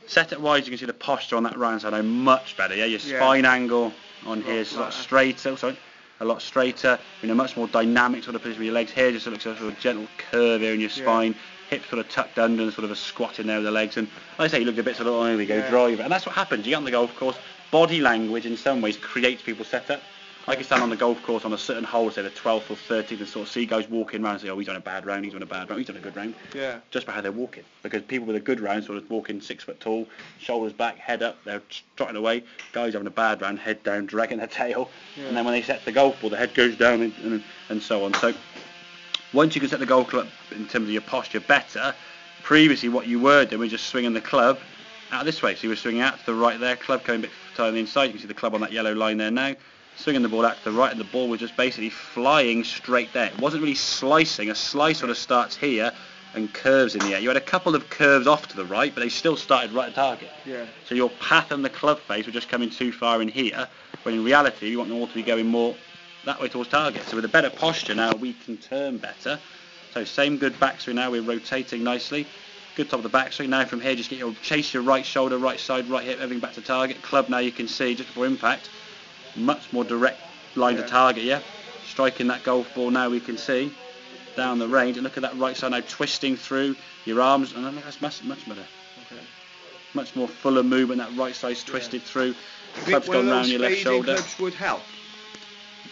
Set it wide, you can see the posture on that right hand side now much better. Yeah, your spine angle on here is a lot straighter. A lot straighter. In a much more dynamic sort of position with your legs here. Just looks like a sort of gentle curve here in your spine. Hips sort of tucked under and sort of a squat in there with the legs. And like I say, you look a bit sort of, oh, here we go, driver. And that's what happens. You get on the golf course. Body language in some ways creates people's setup. I can stand on the golf course on a certain hole, say the 12th or 13th, and sort of see guys walking around and say, oh, he's done a bad round, he's done a bad round, he's done a good round. Yeah. Just by how they're walking. Because people with a good round sort of walking 6 foot tall, shoulders back, head up, they're trotting away. Guys having a bad round, head down, dragging their tail. And then when they set the golf ball, the head goes down and so on. So once you can set the golf club in terms of your posture better, previously what you were doing was just swinging the club out this way. So you were swinging out to the right there, club coming a bit tighter on the inside. You can see the club on that yellow line there now. Swinging the ball out to the right, and the ball was just basically flying straight there. It wasn't really slicing. A slice sort of starts here and curves in the air. You had a couple of curves off to the right, but they still started right at target. Yeah. So your path and the club face were just coming too far in here, when in reality you want them all to be going more that way towards target. So with a better posture now, we can turn better. So same good backswing now, we're rotating nicely. Good top of the backswing. Now from here, just get chase your right shoulder, right side, right hip, everything back to target. Club now you can see just before impact. Much more direct line to target, striking that golf ball now we can see down the range, and look at that right side now twisting through your arms, and that's much better. Much more fuller movement, that right side's twisted through, club's gone round your left shoulder. Clubs would help?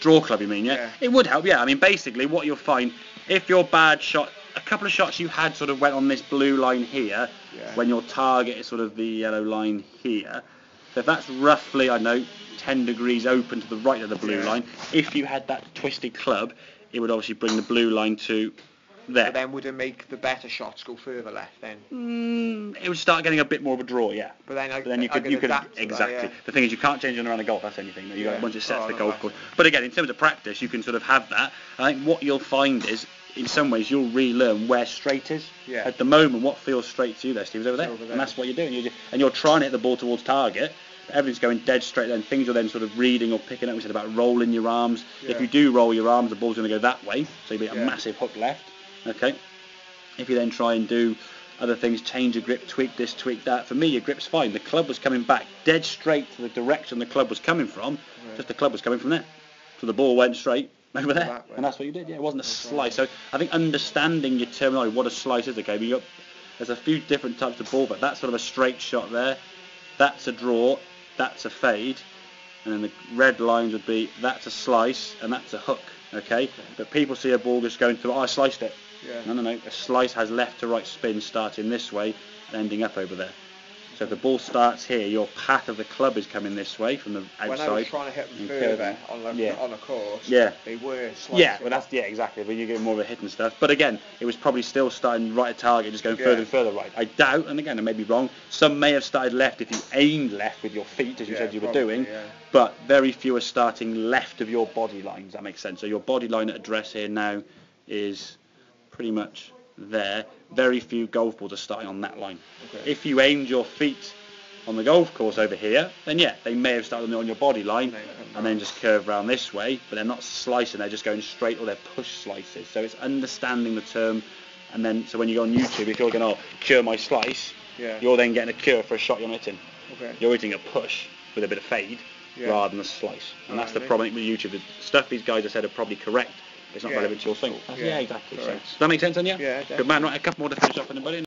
Draw club you mean, yeah? It would help, I mean basically what you'll find, if your bad shot, a couple of shots you had sort of went on this blue line here, when your target is sort of the yellow line here, so if that's roughly, I know, 10 degrees open to the right of the blue line, if you had that twisted club, it would obviously bring the blue line to there. But then would it make the better shots go further left then? It would start getting a bit more of a draw, But then you could exactly. That, the thing is, you can't change it around the golf. That's anything. You got once it sets the golf course. But again, in terms of practice, you can sort of have that. I think what you'll find is, in some ways, you'll relearn where straight is. At the moment, what feels straight to you there, Steve, is over there, and that's what you're doing. And you're trying to hit the ball towards target. Everything's going dead straight then. Things you're then sort of reading or picking up. We said about rolling your arms. If you do roll your arms, the ball's going to go that way. So you'll be a massive hook left. Okay. If you then try and do other things, change your grip, tweak this, tweak that. For me, your grip's fine. The club was coming back dead straight to the direction the club was coming from. Just the club was coming from there. So the ball went straight over there. And that's what you did. It wasn't a slice. So I think understanding your terminology, what a slice is, okay, but there's a few different types of ball, but that's sort of a straight shot there. That's a draw. That's a fade, and then the red lines would be that's a slice and that's a hook, okay? But people see a ball just going through, I sliced it. No, a slice has left to right spin starting this way and ending up over there. So if the ball starts here, your path of the club is coming this way from the outside. When I was trying to hit them further on a course, they were slicing. Yeah, well that's exactly. When you get more of a hit and stuff. But again, it was probably still starting right at target, just going further and further right. I doubt, and again I may be wrong, some may have started left if you aimed left with your feet, as you said you were doing. But very few are starting left of your body line. Does that make sense? So your body line at address here now is pretty much there. Very few golf balls are starting on that line. If you aimed your feet on the golf course over here, then they may have started on your body line and then just curve around this way, but they're not slicing, they're just going straight, or they're push slices. So it's understanding the term, and then so when you go on YouTube, if you're going, cure my slice, you're then getting a cure for a shot you're hitting. You're hitting a push with a bit of fade rather than a slice. And that's the problem with YouTube. The stuff these guys have said are probably correct. It's not relevant to your thing. Exactly. So, does that make sense, then? Yeah, good man. Right, a couple more to finish up, anybody?